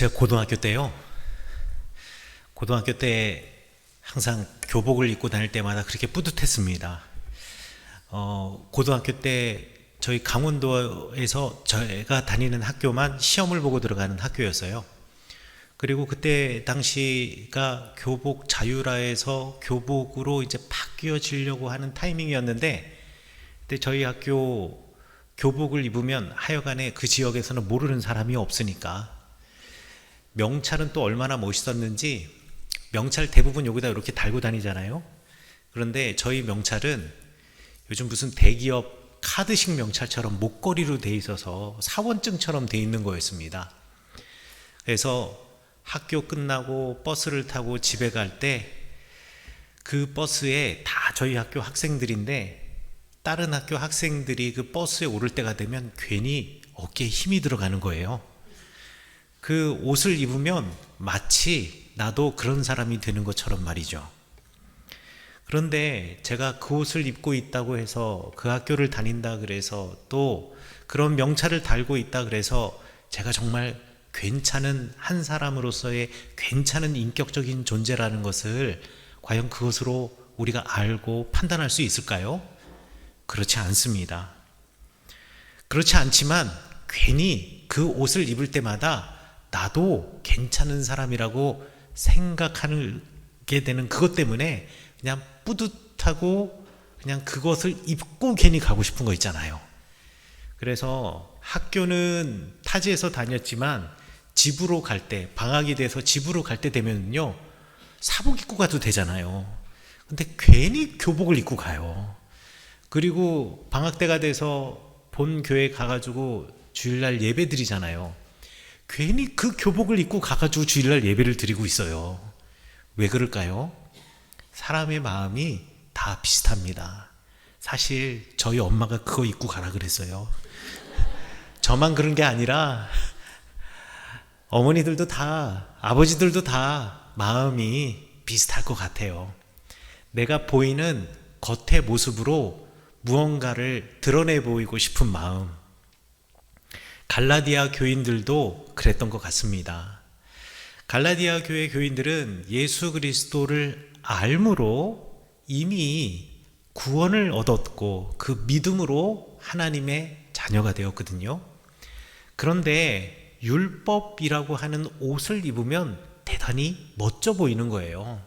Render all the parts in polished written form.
제가 고등학교 때요. 고등학교 때 항상 교복을 입고 다닐 때마다 그렇게 뿌듯했습니다. 고등학교 때 저희 강원도에서 제가 다니는 학교만 시험을 보고 들어가는 학교였어요. 그리고 그때 당시가 교복 자유라에서 교복으로 이제 바뀌어지려고 하는 타이밍이었는데, 그때 저희 학교 교복을 입으면 하여간에 그 지역에서는 모르는 사람이 없으니까 명찰은 또 얼마나 멋있었는지, 명찰 대부분 여기다 이렇게 달고 다니잖아요. 그런데 저희 명찰은 요즘 무슨 대기업 카드식 명찰처럼 목걸이로 돼 있어서 사원증처럼 돼 있는 거였습니다. 그래서 학교 끝나고 버스를 타고 집에 갈 때 그 버스에 다 저희 학교 학생들인데, 다른 학교 학생들이 그 버스에 오를 때가 되면 괜히 어깨에 힘이 들어가는 거예요. 그 옷을 입으면 마치 나도 그런 사람이 되는 것처럼 말이죠. 그런데 제가 그 옷을 입고 있다고 해서, 그 학교를 다닌다 그래서, 또 그런 명찰을 달고 있다 그래서 제가 정말 괜찮은 한 사람으로서의 괜찮은 인격적인 존재라는 것을 과연 그것으로 우리가 알고 판단할 수 있을까요? 그렇지 않습니다. 그렇지 않지만 괜히 그 옷을 입을 때마다 나도 괜찮은 사람이라고 생각하게 되는 그것 때문에 그냥 뿌듯하고 그냥 그것을 입고 괜히 가고 싶은 거 있잖아요. 그래서 학교는 타지에서 다녔지만 집으로 갈 때, 방학이 돼서 집으로 갈 때 되면요, 사복 입고 가도 되잖아요. 근데 괜히 교복을 입고 가요. 그리고 방학 때가 돼서 본 교회 가가지고 주일날 예배 드리잖아요. 괜히 그 교복을 입고 가가지고 주일날 예배를 드리고 있어요. 왜 그럴까요? 사람의 마음이 다 비슷합니다. 사실 저희 엄마가 그거 입고 가라 그랬어요. 저만 그런 게 아니라 어머니들도 다, 아버지들도 다 마음이 비슷할 것 같아요. 내가 보이는 겉의 모습으로 무언가를 드러내 보이고 싶은 마음. 갈라디아 교인들도 그랬던 것 같습니다. 갈라디아 교회 교인들은 예수 그리스도를 알므로 이미 구원을 얻었고 그 믿음으로 하나님의 자녀가 되었거든요. 그런데 율법이라고 하는 옷을 입으면 대단히 멋져 보이는 거예요.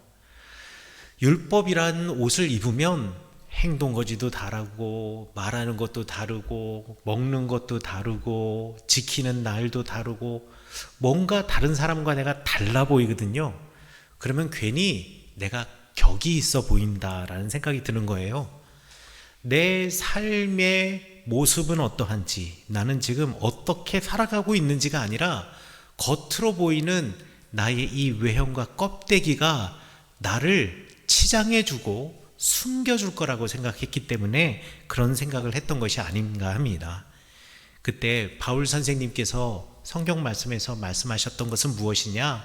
율법이라는 옷을 입으면 행동거지도 다르고, 말하는 것도 다르고, 먹는 것도 다르고, 지키는 날도 다르고, 뭔가 다른 사람과 내가 달라 보이거든요. 그러면 괜히 내가 격이 있어 보인다라는 생각이 드는 거예요. 내 삶의 모습은 어떠한지, 나는 지금 어떻게 살아가고 있는지가 아니라 겉으로 보이는 나의 이 외형과 껍데기가 나를 치장해주고 숨겨줄 거라고 생각했기 때문에 그런 생각을 했던 것이 아닌가 합니다. 그때 바울 선생님께서 성경 말씀에서 말씀하셨던 것은 무엇이냐?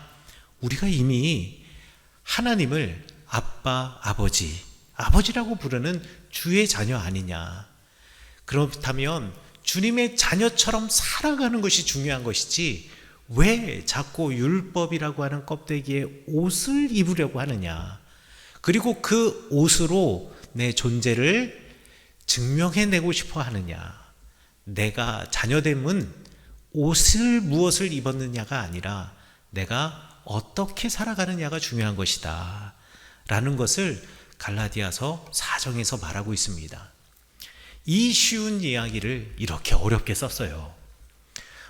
우리가 이미 하나님을 아빠, 아버지라고 부르는 주의 자녀 아니냐. 그렇다면 주님의 자녀처럼 살아가는 것이 중요한 것이지 왜 자꾸 율법이라고 하는 껍데기에 옷을 입으려고 하느냐. 그리고 그 옷으로 내 존재를 증명해내고 싶어 하느냐. 내가 자녀됨은 옷을 무엇을 입었느냐가 아니라 내가 어떻게 살아가느냐가 중요한 것이다 라는 것을 갈라디아서 4장에서 말하고 있습니다. 이 쉬운 이야기를 이렇게 어렵게 썼어요.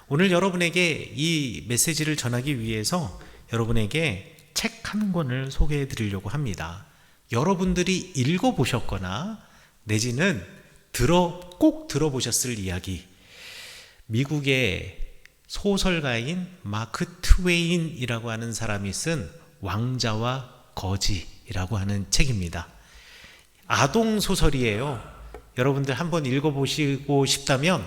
오늘 여러분에게 이 메시지를 전하기 위해서 여러분에게 책 한 권을 소개해 드리려고 합니다. 여러분들이 읽어보셨거나 내지는 꼭 들어보셨을 이야기. 미국의 소설가인 마크 트웨인이라고 하는 사람이 쓴 왕자와 거지라고 하는 책입니다. 아동 소설이에요. 여러분들 한번 읽어보시고 싶다면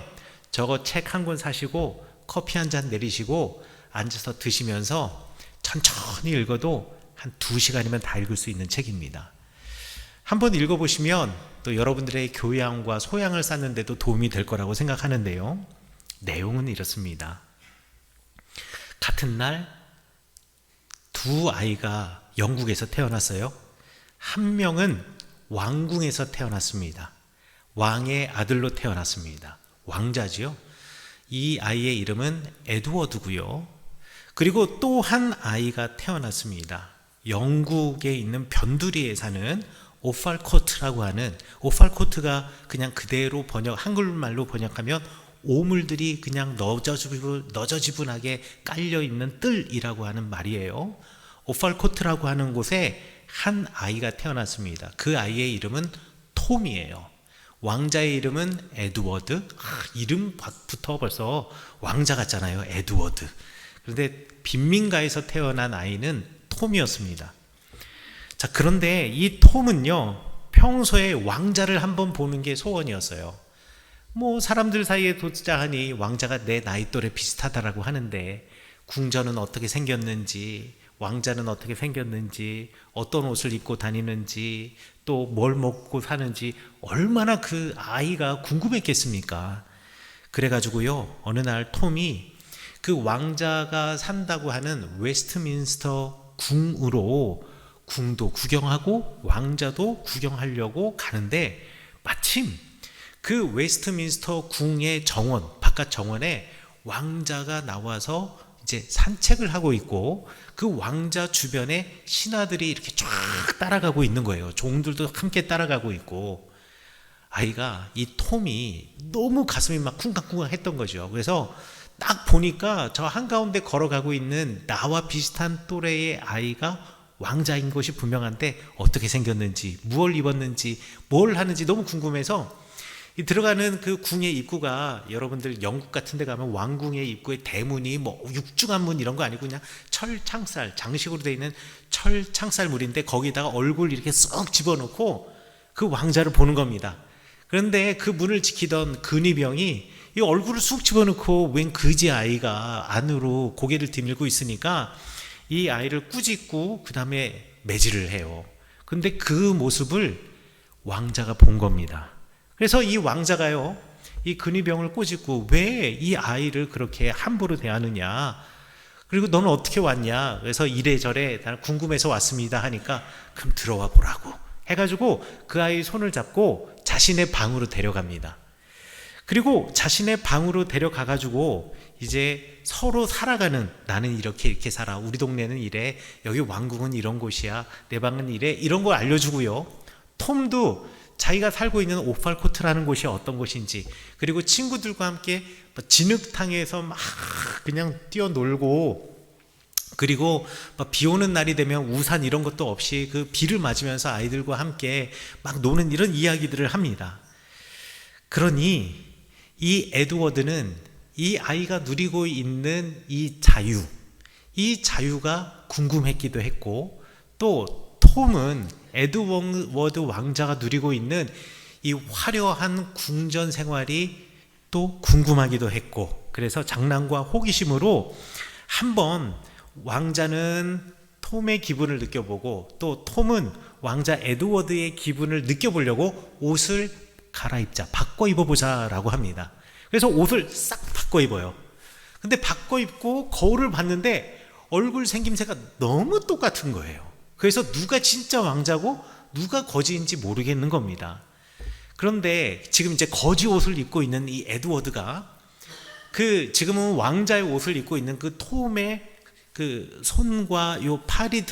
저거 책 한 권 사시고 커피 한 잔 내리시고 앉아서 드시면서 천천히 읽어도 한 2시간이면 다 읽을 수 있는 책입니다. 한번 읽어보시면 또 여러분들의 교양과 소양을 쌓는 데도 도움이 될 거라고 생각하는데요. 내용은 이렇습니다. 같은 날 두 아이가 영국에서 태어났어요. 한 명은 왕궁에서 태어났습니다. 왕의 아들로 태어났습니다. 왕자지요. 이 아이의 이름은 에드워드고요. 그리고 또 한 아이가 태어났습니다. 영국에 있는 변두리에 사는 오팔코트라고 하는, 오팔코트가 그냥 그대로 한글말로 번역하면 오물들이 그냥 너저지분하게 깔려있는 뜰이라고 하는 말이에요. 오팔코트라고 하는 곳에 한 아이가 태어났습니다. 그 아이의 이름은 톰이에요. 왕자의 이름은 에드워드. 이름부터 벌써 왕자 같잖아요. 에드워드. 그런데 빈민가에서 태어난 아이는 톰이었습니다. 자, 그런데 이 톰은요, 평소에 왕자를 한번 보는 게 소원이었어요. 사람들 사이에 도자하니 왕자가 내 나이 또래 비슷하다라고 하는데, 궁전은 어떻게 생겼는지, 왕자는 어떻게 생겼는지, 어떤 옷을 입고 다니는지, 또 뭘 먹고 사는지 얼마나 그 아이가 궁금했겠습니까? 그래가지고요, 어느 날 톰이 그 왕자가 산다고 하는 웨스트민스터 궁으로 궁도 구경하고 왕자도 구경하려고 가는데, 마침 그 웨스트민스터 궁의 정원, 바깥 정원에 왕자가 나와서 이제 산책을 하고 있고, 그 왕자 주변에 신하들이 이렇게 쫙 따라가고 있는 거예요. 종들도 함께 따라가고 있고, 아이가, 이 톰이 너무 가슴이 막 쿵쾅쿵쾅 했던 거죠. 그래서 딱 보니까 저 한가운데 걸어가고 있는 나와 비슷한 또래의 아이가 왕자인 것이 분명한데, 어떻게 생겼는지, 무엇을 입었는지, 뭘 하는지 너무 궁금해서, 이 들어가는 그 궁의 입구가, 여러분들 영국 같은 데 가면 왕궁의 입구에 대문이 육중한문 이런 거 아니고 그냥 철창살, 장식으로 되어 있는 철창살물인데, 거기다가 얼굴 이렇게 쏙 집어넣고 그 왕자를 보는 겁니다. 그런데 그 문을 지키던 근위병이 이 얼굴을 쑥 집어넣고 웬 그지 아이가 안으로 고개를 디밀고 있으니까 이 아이를 꾸짖고 그 다음에 매질을 해요. 근데 그 모습을 왕자가 본 겁니다. 그래서 이 왕자가요, 이 근위병을 꾸짖고 왜 이 아이를 그렇게 함부로 대하느냐, 그리고 너는 어떻게 왔냐, 그래서 이래저래 나는 궁금해서 왔습니다 하니까, 그럼 들어와 보라고 해가지고 그 아이 손을 잡고 자신의 방으로 데려갑니다. 그리고 자신의 방으로 데려가가지고 이제 서로 살아가는, 나는 이렇게 살아, 우리 동네는 이래, 여기 왕궁은 이런 곳이야, 내 방은 이래, 이런 걸 알려주고요. 톰도 자기가 살고 있는 오팔코트라는 곳이 어떤 곳인지, 그리고 친구들과 함께 진흙탕에서 막 그냥 뛰어놀고, 그리고 비 오는 날이 되면 우산 이런 것도 없이 그 비를 맞으면서 아이들과 함께 막 노는 이런 이야기들을 합니다. 그러니 이 에드워드는 이 아이가 누리고 있는 이 자유가 궁금했기도 했고, 또 톰은 에드워드 왕자가 누리고 있는 이 화려한 궁전 생활이 또 궁금하기도 했고, 그래서 장난과 호기심으로 한번 왕자는 톰의 기분을 느껴보고, 또 톰은 왕자 에드워드의 기분을 느껴보려고 옷을 갈아입자, 바꿔 입어보자 라고 합니다. 그래서 옷을 싹 바꿔 입어요. 근데 바꿔 입고 거울을 봤는데 얼굴 생김새가 너무 똑같은 거예요. 그래서 누가 진짜 왕자고 누가 거지인지 모르겠는 겁니다. 그런데 지금 이제 거지 옷을 입고 있는 이 에드워드가 지금은 왕자의 옷을 입고 있는 그 톰의 그 손과 요 팔이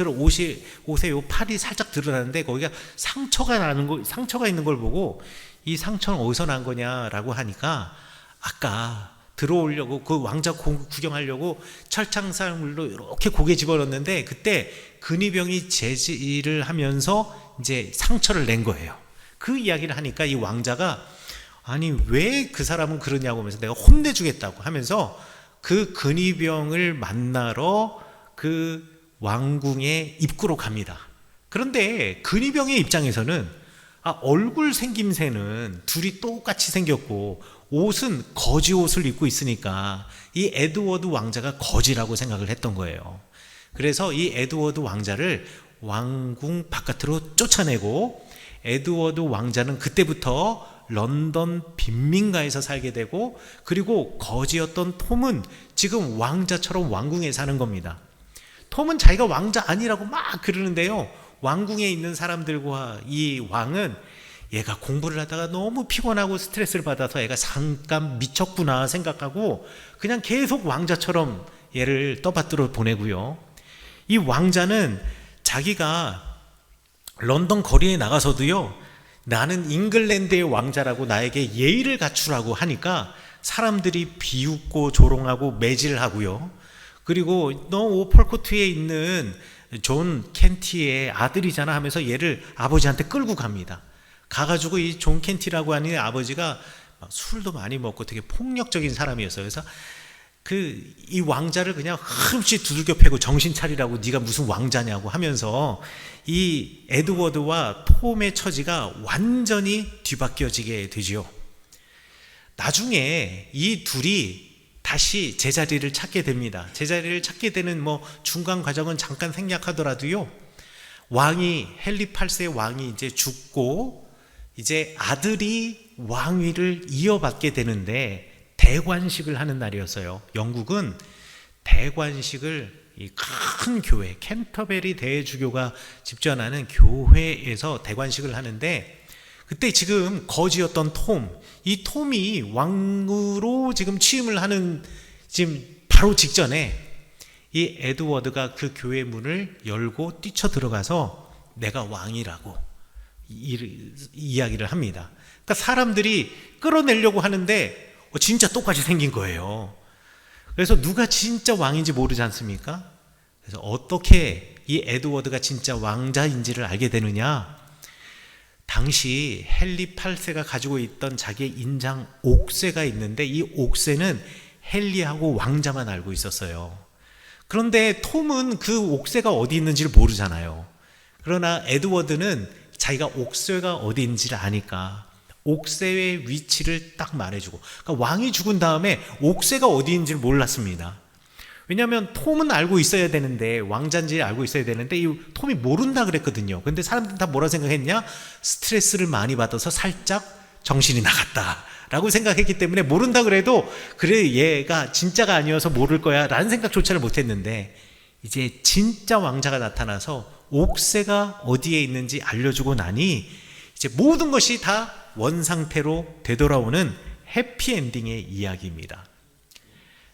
옷에 요 팔이 살짝 드러나는데, 거기가 상처가 있는 걸 보고, 이 상처는 어디서 난 거냐라고 하니까, 아까 들어오려고 그 왕자 구경하려고 철창살물로 이렇게 고개 집어넣었는데, 그때 근위병이 제지를 하면서 이제 상처를 낸 거예요. 그 이야기를 하니까 이 왕자가, 아니 왜 그 사람은 그러냐고 하면서 내가 혼내주겠다고 하면서 그 근위병을 만나러 그 왕궁의 입구로 갑니다. 그런데 근위병의 입장에서는 얼굴 생김새는 둘이 똑같이 생겼고 옷은 거지 옷을 입고 있으니까 이 에드워드 왕자가 거지라고 생각을 했던 거예요. 그래서 이 에드워드 왕자를 왕궁 바깥으로 쫓아내고, 에드워드 왕자는 그때부터 런던 빈민가에서 살게 되고, 그리고 거지였던 톰은 지금 왕자처럼 왕궁에 사는 겁니다. 톰은 자기가 왕자 아니라고 막 그러는데요, 왕궁에 있는 사람들과 이 왕은 얘가 공부를 하다가 너무 피곤하고 스트레스를 받아서 얘가 잠깐 미쳤구나 생각하고 그냥 계속 왕자처럼 얘를 떠받들어 보내고요. 이 왕자는 자기가 런던 거리에 나가서도요, 나는 잉글랜드의 왕자라고 나에게 예의를 갖추라고 하니까 사람들이 비웃고 조롱하고 매질을 하고요. 그리고 너 오펄코트에 있는 존 켄티의 아들이잖아 하면서 얘를 아버지한테 끌고 갑니다. 가가지고 이 존 켄티라고 하는 아버지가 술도 많이 먹고 되게 폭력적인 사람이었어요. 그래서 이 왕자를 그냥 흠씨 두들겨 패고 정신 차리라고, 네가 무슨 왕자냐고 하면서 이 에드워드와 톰의 처지가 완전히 뒤바뀌어지게 되지요. 나중에 이 둘이 다시 제자리를 찾게 됩니다. 제자리를 찾게 되는 중간 과정은 잠깐 생략하더라도요, 왕이 헨리 8세 왕이 이제 죽고 이제 아들이 왕위를 이어받게 되는데 대관식을 하는 날이었어요. 영국은 대관식을 이 큰 교회, 캔터베리 대주교가 집전하는 교회에서 대관식을 하는데, 그때 지금 거지였던 이 톰이 왕으로 지금 취임을 하는 지금 바로 직전에 이 에드워드가 그 교회 문을 열고 뛰쳐 들어가서 내가 왕이라고 이야기를 합니다. 그러니까 사람들이 끌어내려고 하는데 진짜 똑같이 생긴 거예요. 그래서 누가 진짜 왕인지 모르지 않습니까? 그래서 어떻게 이 에드워드가 진짜 왕자인지를 알게 되느냐? 당시 헨리 8세가 가지고 있던 자기의 인장 옥새가 있는데 이 옥새는 헨리하고 왕자만 알고 있었어요. 그런데 톰은 그 옥새가 어디 있는지를 모르잖아요. 그러나 에드워드는 자기가 옥새가 어디 있는지를 아니까 옥새의 위치를 딱 말해주고, 그러니까 왕이 죽은 다음에 옥새가 어디인지를 몰랐습니다. 왜냐하면 톰은 알고 있어야 되는데, 왕자인지 알고 있어야 되는데 이 톰이 모른다 그랬거든요. 근데 사람들은 다 뭐라 생각했냐? 스트레스를 많이 받아서 살짝 정신이 나갔다 라고 생각했기 때문에 모른다 그래도 그래 얘가 진짜가 아니어서 모를 거야 라는 생각조차를 못했는데, 이제 진짜 왕자가 나타나서 옥새가 어디에 있는지 알려주고 나니 이제 모든 것이 다 원상태로 되돌아오는 해피엔딩의 이야기입니다.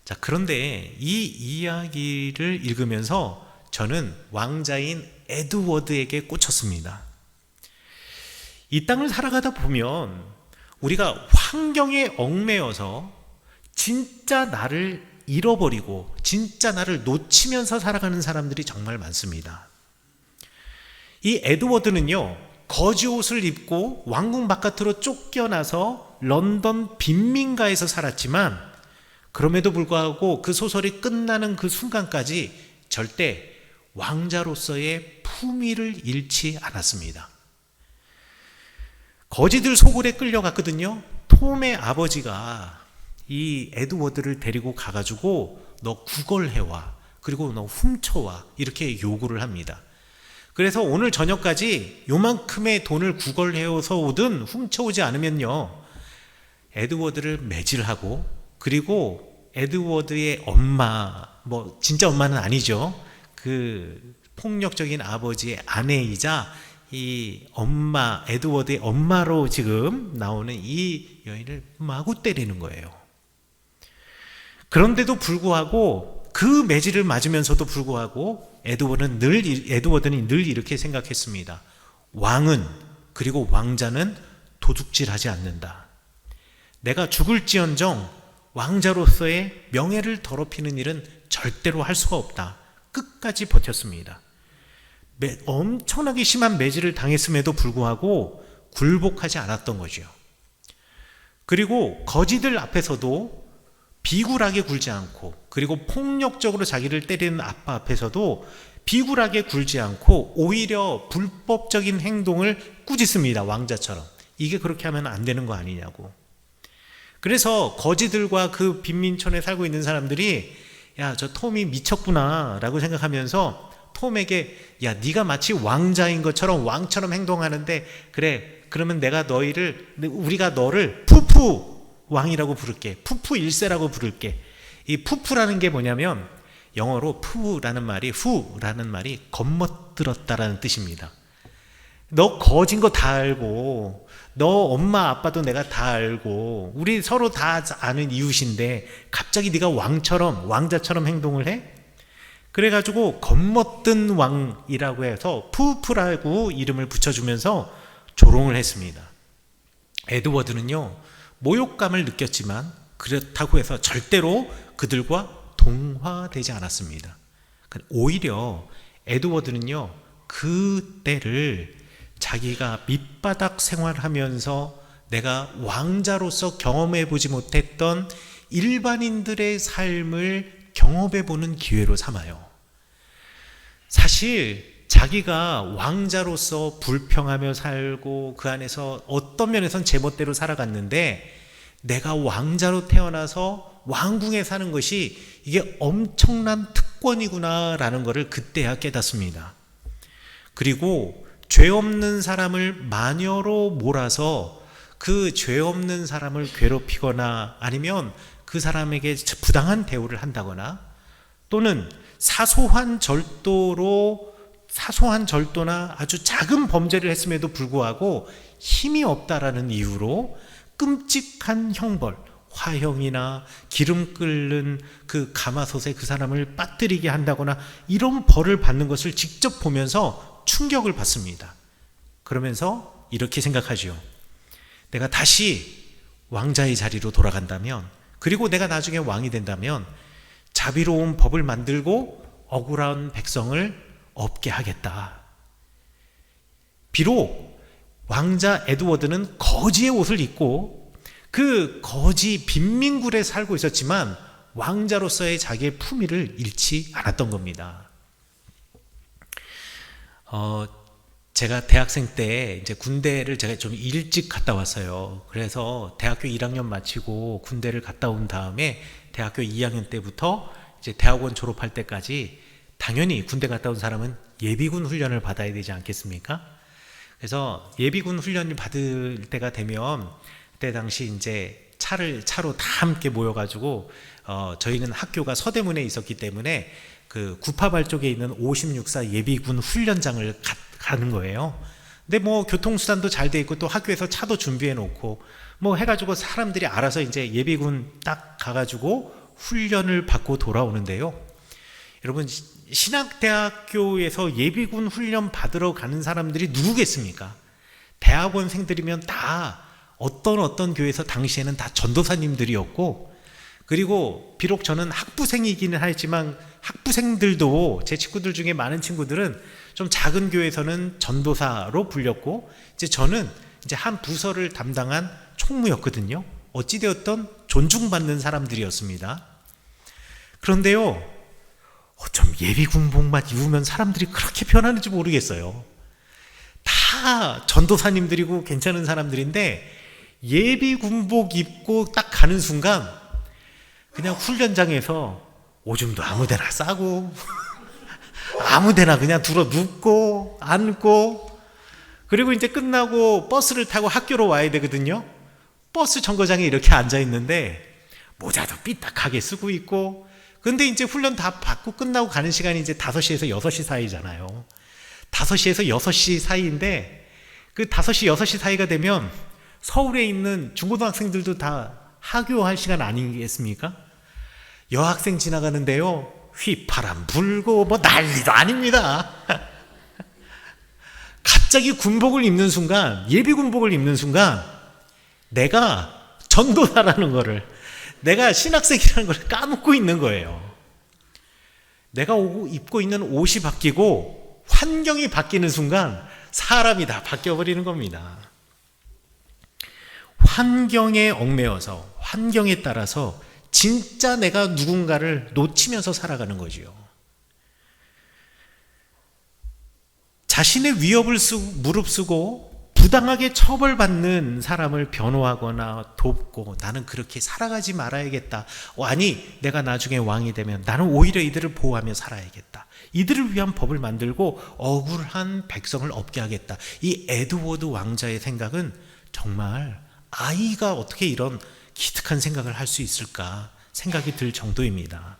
자, 그런데 이 이야기를 읽으면서 저는 왕자인 에드워드에게 꽂혔습니다. 이 땅을 살아가다 보면 우리가 환경에 얽매여서 진짜 나를 잃어버리고 진짜 나를 놓치면서 살아가는 사람들이 정말 많습니다. 이 에드워드는요, 거지 옷을 입고 왕궁 바깥으로 쫓겨나서 런던 빈민가에서 살았지만 그럼에도 불구하고 그 소설이 끝나는 그 순간까지 절대 왕자로서의 품위를 잃지 않았습니다. 거지들 소굴에 끌려갔거든요. 톰의 아버지가 이 에드워드를 데리고 가가지고 너 구걸해와, 그리고 너 훔쳐와, 이렇게 요구를 합니다. 그래서 오늘 저녁까지 요만큼의 돈을 구걸해서 오든 훔쳐오지 않으면요, 에드워드를 매질하고, 그리고 에드워드의 엄마, 진짜 엄마는 아니죠, 그 폭력적인 아버지의 아내이자 이 엄마, 에드워드의 엄마로 지금 나오는 이 여인을 마구 때리는 거예요. 그런데도 불구하고, 그 매질을 맞으면서도 불구하고 에드워드는 늘 이렇게 생각했습니다. 왕은, 그리고 왕자는 도둑질하지 않는다. 내가 죽을지언정 왕자로서의 명예를 더럽히는 일은 절대로 할 수가 없다. 끝까지 버텼습니다. 엄청나게 심한 매질을 당했음에도 불구하고 굴복하지 않았던 거죠. 그리고 거지들 앞에서도 비굴하게 굴지 않고, 그리고 폭력적으로 자기를 때리는 아빠 앞에서도 비굴하게 굴지 않고 오히려 불법적인 행동을 꾸짖습니다. 왕자처럼. 이게 그렇게 하면 안 되는 거 아니냐고. 그래서 거지들과 그 빈민촌에 살고 있는 사람들이 야, 저 톰이 미쳤구나 라고 생각하면서 톰에게 야, 네가 마치 왕자인 것처럼 왕처럼 행동하는데 그래, 그러면 우리가 너를 푸푸 왕이라고 부를게. 푸푸 1세라고 부를게. 이 푸푸라는 게 뭐냐면 영어로 푸라는 말이 후라는 말이 겁먹들었다라는 뜻입니다. 너 거진 거 다 알고, 너 엄마 아빠도 내가 다 알고, 우리 서로 다 아는 이웃인데 갑자기 네가 왕자처럼 행동을 해? 그래가지고 겁먹든 왕이라고 해서 푸푸라고 이름을 붙여주면서 조롱을 했습니다. 에드워드는요, 모욕감을 느꼈지만 그렇다고 해서 절대로 그들과 동화되지 않았습니다. 오히려 에드워드는요, 그 때를 자기가 밑바닥 생활하면서 내가 왕자로서 경험해보지 못했던 일반인들의 삶을 경험해보는 기회로 삼아요. 사실 자기가 왕자로서 불평하며 살고 그 안에서 어떤 면에선 제멋대로 살아갔는데, 내가 왕자로 태어나서 왕궁에 사는 것이 이게 엄청난 특권이구나 라는 것을 그때야 깨닫습니다. 그리고 죄 없는 사람을 마녀로 몰아서 그 죄 없는 사람을 괴롭히거나 아니면 그 사람에게 부당한 대우를 한다거나, 또는 사소한 절도나 아주 작은 범죄를 했음에도 불구하고 힘이 없다라는 이유로 끔찍한 형벌, 화형이나 기름 끓는 그 가마솥에 그 사람을 빠뜨리게 한다거나 이런 벌을 받는 것을 직접 보면서 충격을 받습니다. 그러면서 이렇게 생각하죠. 내가 다시 왕자의 자리로 돌아간다면, 그리고 내가 나중에 왕이 된다면 자비로운 법을 만들고 억울한 백성을 없게 하겠다. 비록 왕자 에드워드는 거지의 옷을 입고 그 거지 빈민굴에 살고 있었지만 왕자로서의 자기의 품위를 잃지 않았던 겁니다. 제가 대학생 때 이제 군대를 제가 좀 일찍 갔다 왔어요. 그래서 대학교 1학년 마치고 군대를 갔다 온 다음에 대학교 2학년 때부터 이제 대학원 졸업할 때까지 당연히 군대 갔다 온 사람은 예비군 훈련을 받아야 되지 않겠습니까? 그래서 예비군 훈련을 받을 때가 되면 그때 당시 이제 차로 다 함께 모여가지고 저희는 학교가 서대문에 있었기 때문에 그 구파발 쪽에 있는 56사 예비군 훈련장을 가는 거예요. 근데 뭐 교통수단도 잘 돼 있고 또 학교에서 차도 준비해 놓고 뭐 해가지고 사람들이 알아서 이제 예비군 딱 가가지고 훈련을 받고 돌아오는데요. 여러분, 신학대학교에서 예비군 훈련 받으러 가는 사람들이 누구겠습니까? 대학원생들이면 다 어떤 교회에서 당시에는 다 전도사님들이었고, 그리고 비록 저는 학부생이기는 하지만 학부생들도 제 친구들 중에 많은 친구들은 좀 작은 교회에서는 전도사로 불렸고, 이제 저는 이제 한 부서를 담당한 총무였거든요. 어찌되었던 존중받는 사람들이었습니다. 그런데요, 어쩜 예비군복만 입으면 사람들이 그렇게 변하는지 모르겠어요. 다 전도사님들이고 괜찮은 사람들인데 예비군복 입고 딱 가는 순간 그냥 훈련장에서 오줌도 아무데나 싸고 아무데나 그냥 들어 눕고 앉고, 그리고 이제 끝나고 버스를 타고 학교로 와야 되거든요. 버스 정거장에 이렇게 앉아 있는데 모자도 삐딱하게 쓰고 있고, 근데 이제 훈련 다 받고 끝나고 가는 시간이 이제 5시에서 6시 사이잖아요. 5시에서 6시 사이인데 그 5시, 6시 사이가 되면 서울에 있는 중고등학생들도 다 하교할 시간 아니겠습니까? 여학생 지나가는데요, 휘파람 불고 뭐 난리도 아닙니다. 갑자기 군복을 입는 순간, 예비군복을 입는 순간 내가 전도사라는 거를, 내가 신학생이라는 걸 까먹고 있는 거예요. 내가 입고 있는 옷이 바뀌고 환경이 바뀌는 순간 사람이 다 바뀌어버리는 겁니다. 환경에 얽매여서, 환경에 따라서 진짜 내가 누군가를 놓치면서 살아가는 거지요. 자신의 위협을 무릅쓰고 부당하게 처벌받는 사람을 변호하거나 돕고, 나는 그렇게 살아가지 말아야겠다. 아니, 내가 나중에 왕이 되면 나는 오히려 이들을 보호하며 살아야겠다. 이들을 위한 법을 만들고 억울한 백성을 없게 하겠다. 이 에드워드 왕자의 생각은 정말 아이가 어떻게 이런 기특한 생각을 할 수 있을까 생각이 들 정도입니다.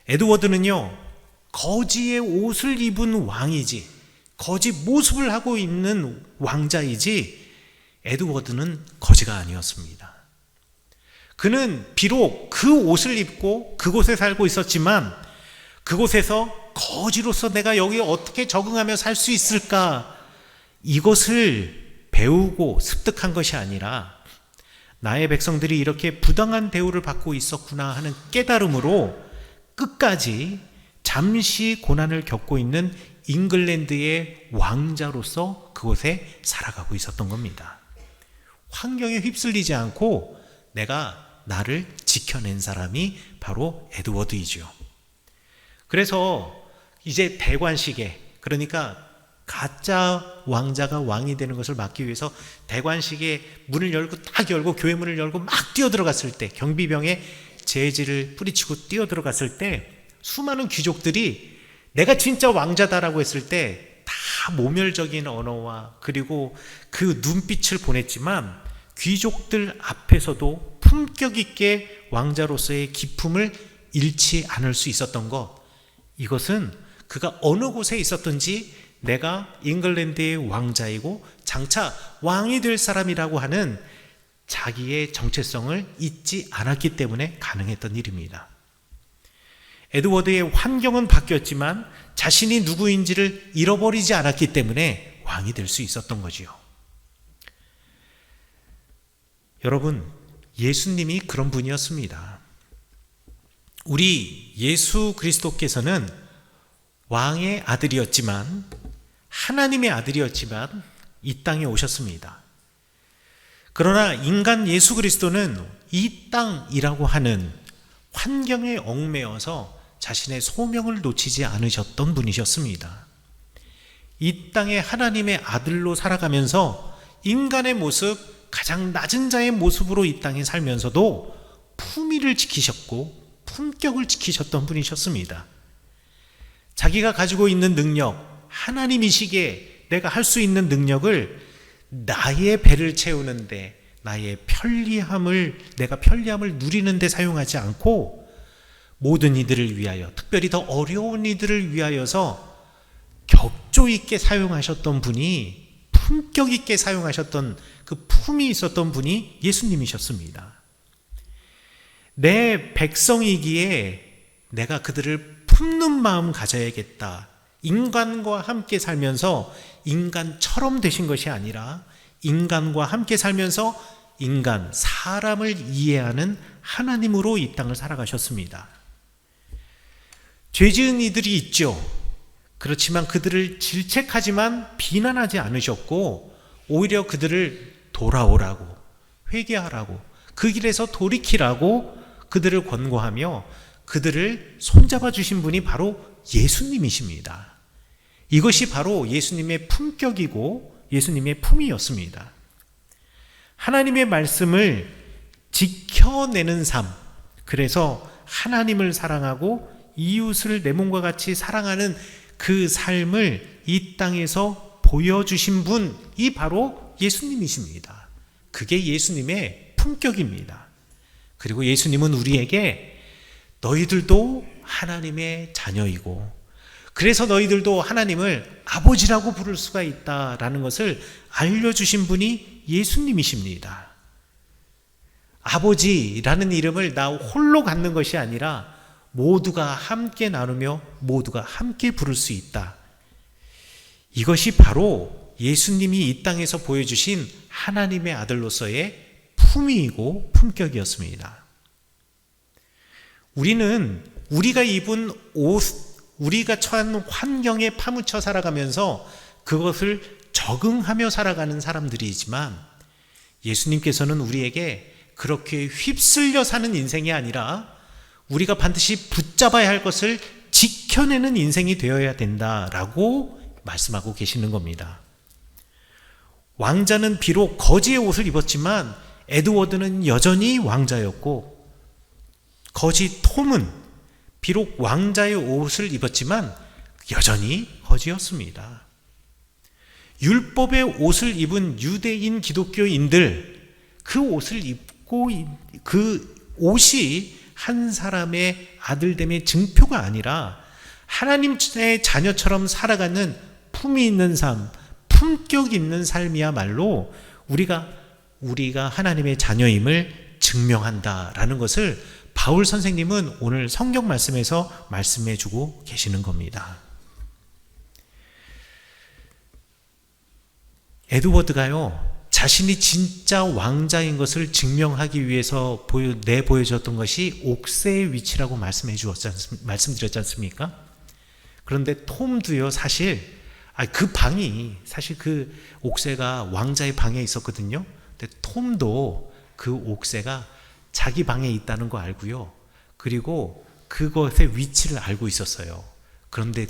에드워드는요, 거지의 옷을 입은 왕이지, 거지 모습을 하고 있는 왕자이지, 에드워드는 거지가 아니었습니다. 그는 비록 그 옷을 입고 그곳에 살고 있었지만 그곳에서 거지로서 내가 여기에 어떻게 적응하며 살 수 있을까, 이것을 배우고 습득한 것이 아니라 나의 백성들이 이렇게 부당한 대우를 받고 있었구나 하는 깨달음으로 끝까지 잠시 고난을 겪고 있는 잉글랜드의 왕자로서 그곳에 살아가고 있었던 겁니다. 환경에 휩쓸리지 않고 내가 나를 지켜낸 사람이 바로 에드워드이죠. 그래서 이제 대관식에, 그러니까 가짜 왕자가 왕이 되는 것을 막기 위해서 대관식에 문을 열고 딱 열고 교회 문을 열고 막 뛰어들어갔을 때, 경비병에 재질을 뿌리치고 뛰어들어갔을 때 수많은 귀족들이 내가 진짜 왕자다라고 했을 때 다 모멸적인 언어와 그리고 그 눈빛을 보냈지만 귀족들 앞에서도 품격 있게 왕자로서의 기품을 잃지 않을 수 있었던 것, 이것은 그가 어느 곳에 있었든지 내가 잉글랜드의 왕자이고 장차 왕이 될 사람이라고 하는 자기의 정체성을 잊지 않았기 때문에 가능했던 일입니다. 에드워드의 환경은 바뀌었지만 자신이 누구인지를 잃어버리지 않았기 때문에 왕이 될 수 있었던 거지요. 여러분, 예수님이 그런 분이었습니다. 우리 예수 그리스도께서는 왕의 아들이었지만, 하나님의 아들이었지만 이 땅에 오셨습니다. 그러나 인간 예수 그리스도는 이 땅이라고 하는 환경에 얽매여서 자신의 소명을 놓치지 않으셨던 분이셨습니다. 이 땅에 하나님의 아들로 살아가면서 인간의 모습, 가장 낮은 자의 모습으로 이 땅에 살면서도 품위를 지키셨고 품격을 지키셨던 분이셨습니다. 자기가 가지고 있는 능력, 하나님이시기에 내가 할 수 있는 능력을 나의 배를 채우는데, 나의 내가 편리함을 누리는데 사용하지 않고 모든 이들을 위하여, 특별히 더 어려운 이들을 위하여서 격조 있게 사용하셨던 분이, 품격 있게 사용하셨던 그 품이 있었던 분이 예수님이셨습니다. 내 백성이기에 내가 그들을 품는 마음 가져야겠다. 인간과 함께 살면서 인간처럼 되신 것이 아니라 인간과 함께 살면서 사람을 이해하는 하나님으로 이 땅을 살아가셨습니다. 죄 지은 이들이 있죠. 그렇지만 그들을 질책하지만 비난하지 않으셨고 오히려 그들을 돌아오라고, 회개하라고, 그 길에서 돌이키라고 그들을 권고하며 그들을 손잡아 주신 분이 바로 예수님이십니다. 이것이 바로 예수님의 품격이고 예수님의 품이었습니다. 하나님의 말씀을 지켜내는 삶, 그래서 하나님을 사랑하고 이웃을 내 몸과 같이 사랑하는 그 삶을 이 땅에서 보여주신 분이 바로 예수님이십니다. 그게 예수님의 품격입니다. 그리고 예수님은 우리에게 너희들도 하나님의 자녀이고 그래서 너희들도 하나님을 아버지라고 부를 수가 있다라는 것을 알려주신 분이 예수님이십니다. 아버지라는 이름을 나 홀로 갖는 것이 아니라 모두가 함께 나누며 모두가 함께 부를 수 있다. 이것이 바로 예수님이 이 땅에서 보여주신 하나님의 아들로서의 품위이고 품격이었습니다. 우리는 우리가 입은 옷, 우리가 처한 환경에 파묻혀 살아가면서 그것을 적응하며 살아가는 사람들이지만 예수님께서는 우리에게 그렇게 휩쓸려 사는 인생이 아니라 우리가 반드시 붙잡아야 할 것을 지켜내는 인생이 되어야 된다라고 말씀하고 계시는 겁니다. 왕자는 비록 거지의 옷을 입었지만 에드워드는 여전히 왕자였고 거지 톰은 비록 왕자의 옷을 입었지만 여전히 거지였습니다. 율법의 옷을 입은 유대인 기독교인들, 그 옷을 입고 그 옷이 한 사람의 아들됨의 증표가 아니라 하나님의 자녀처럼 살아가는 품이 있는 삶, 품격 있는 삶이야말로 우리가 하나님의 자녀임을 증명한다라는 것을 바울 선생님은 오늘 성경 말씀에서 말씀해 주고 계시는 겁니다. 에드워드가요, 자신이 진짜 왕자인 것을 증명하기 위해서 내보여줬던 것이 옥새의 위치라고 말씀드렸지 않습니까? 그런데 톰도요, 사실 그 방이 사실 그 옥새가 왕자의 방에 있었거든요. 근데 톰도 그 옥새가 자기 방에 있다는 거 알고요. 그리고 그것의 위치를 알고 있었어요. 그런데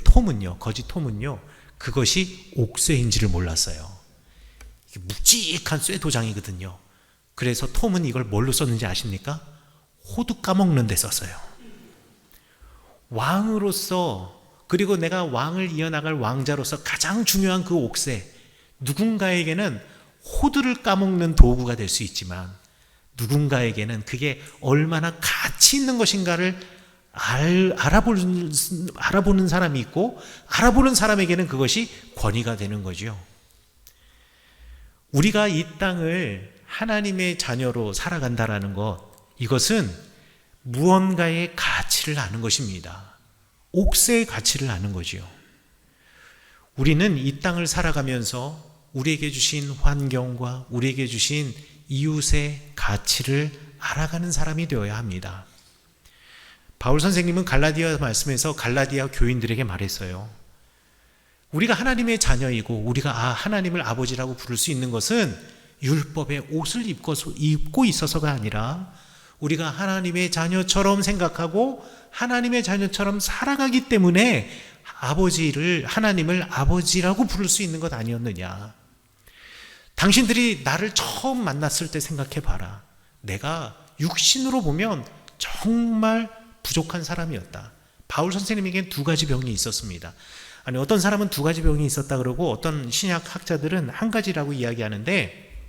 거지 톰은요, 그것이 옥새인지를 몰랐어요. 묵직한 쇠도장이거든요. 그래서 톰은 이걸 뭘로 썼는지 아십니까? 호두 까먹는 데 썼어요. 왕으로서, 그리고 내가 왕을 이어나갈 왕자로서 가장 중요한 그 옥새, 누군가에게는 호두를 까먹는 도구가 될 수 있지만 누군가에게는 그게 얼마나 가치 있는 것인가를 알아보는 사람이 있고, 알아보는 사람에게는 그것이 권위가 되는 거죠. 우리가 이 땅을 하나님의 자녀로 살아간다라는 것, 이것은 무언가의 가치를 아는 것입니다. 옥새의 가치를 아는 거지요. 우리는 이 땅을 살아가면서 우리에게 주신 환경과 우리에게 주신 이웃의 가치를 알아가는 사람이 되어야 합니다. 바울 선생님은 갈라디아 말씀에서 갈라디아 교인들에게 말했어요. 우리가 하나님의 자녀이고 우리가 하나님을 아버지라고 부를 수 있는 것은 율법의 옷을 입고 있어서가 아니라 우리가 하나님의 자녀처럼 생각하고 하나님의 자녀처럼 살아가기 때문에 하나님을 아버지라고 부를 수 있는 것 아니었느냐. 당신들이 나를 처음 만났을 때 생각해 봐라. 내가 육신으로 보면 정말 부족한 사람이었다. 바울 선생님에겐 두 가지 병이 있었습니다. 어떤 사람은 두 가지 병이 있었다 그러고 어떤 신약 학자들은 한 가지라고 이야기하는데,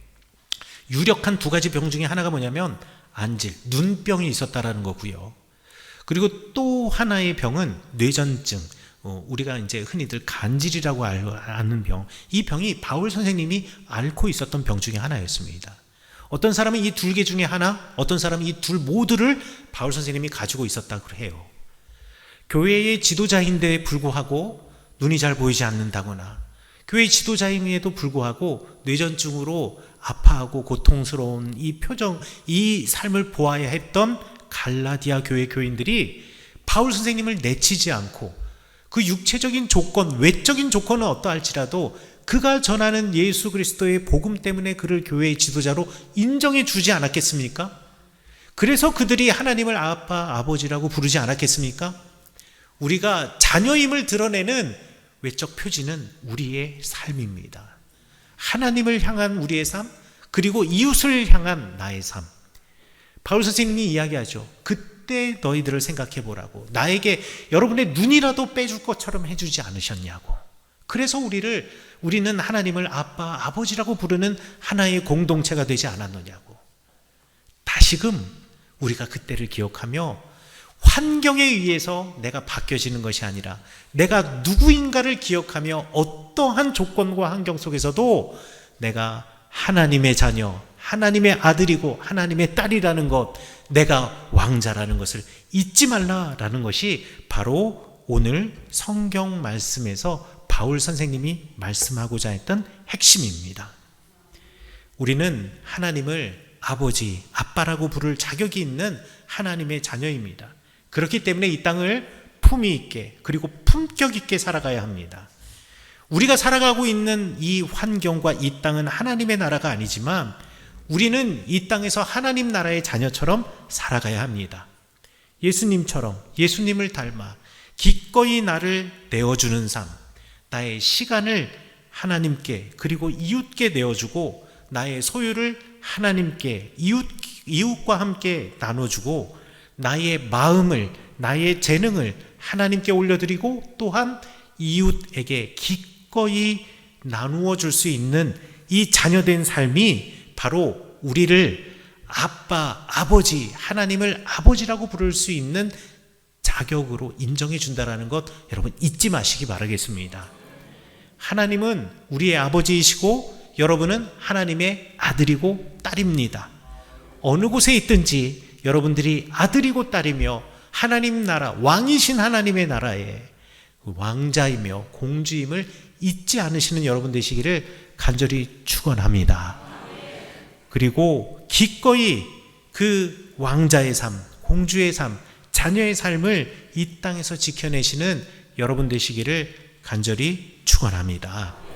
유력한 두 가지 병 중에 하나가 뭐냐면 안질, 눈병이 있었다라는 거고요. 그리고 또 하나의 병은 뇌전증, 우리가 이제 흔히들 간질이라고 아는 병, 이 병이 바울 선생님이 앓고 있었던 병 중에 하나였습니다. 어떤 사람은 이 두 개 중에 하나, 어떤 사람은 이 둘 모두를 바울 선생님이 가지고 있었다고 해요. 교회의 지도자인데 불구하고 눈이 잘 보이지 않는다거나, 교회 지도자임에도 불구하고 뇌전증으로 아파하고 고통스러운 이 표정, 이 삶을 보아야 했던 갈라디아 교회 교인들이 바울 선생님을 내치지 않고 그 육체적인 조건, 외적인 조건은 어떠할지라도 그가 전하는 예수 그리스도의 복음 때문에 그를 교회의 지도자로 인정해 주지 않았겠습니까? 그래서 그들이 하나님을 아빠, 아버지라고 부르지 않았겠습니까? 우리가 자녀임을 드러내는 외적 표지는 우리의 삶입니다. 하나님을 향한 우리의 삶, 그리고 이웃을 향한 나의 삶. 바울 선생님이 이야기하죠. 그때 너희들을 생각해 보라고. 나에게 여러분의 눈이라도 빼줄 것처럼 해주지 않으셨냐고. 그래서 우리는 하나님을 아빠, 아버지라고 부르는 하나의 공동체가 되지 않았느냐고. 다시금 우리가 그때를 기억하며 환경에 의해서 내가 바뀌어지는 것이 아니라 내가 누구인가를 기억하며 어떠한 조건과 환경 속에서도 내가 하나님의 자녀, 하나님의 아들이고 하나님의 딸이라는 것, 내가 왕자라는 것을 잊지 말라라는 것이 바로 오늘 성경 말씀에서 바울 선생님이 말씀하고자 했던 핵심입니다. 우리는 하나님을 아버지, 아빠라고 부를 자격이 있는 하나님의 자녀입니다. 그렇기 때문에 이 땅을 품위 있게, 그리고 품격 있게 살아가야 합니다. 우리가 살아가고 있는 이 환경과 이 땅은 하나님의 나라가 아니지만 우리는 이 땅에서 하나님 나라의 자녀처럼 살아가야 합니다. 예수님처럼, 예수님을 닮아 기꺼이 나를 내어주는 삶, 나의 시간을 하나님께 그리고 이웃께 내어주고 나의 소유를 하나님께 이웃과 함께 나눠주고 나의 마음을 나의 재능을 하나님께 올려드리고 또한 이웃에게 기꺼이 나누어 줄 수 있는 이 자녀된 삶이 바로 우리를 아빠, 아버지, 하나님을 아버지라고 부를 수 있는 자격으로 인정해 준다는 것 여러분 잊지 마시기 바라겠습니다. 하나님은 우리의 아버지이시고 여러분은 하나님의 아들이고 딸입니다. 어느 곳에 있든지 여러분들이 아들이고 딸이며 하나님 나라, 왕이신 하나님의 나라에 왕자이며 공주임을 잊지 않으시는 여러분 되시기를 간절히 축원합니다. 그리고 기꺼이 그 왕자의 삶, 공주의 삶, 자녀의 삶을 이 땅에서 지켜내시는 여러분 되시기를 간절히 축원합니다.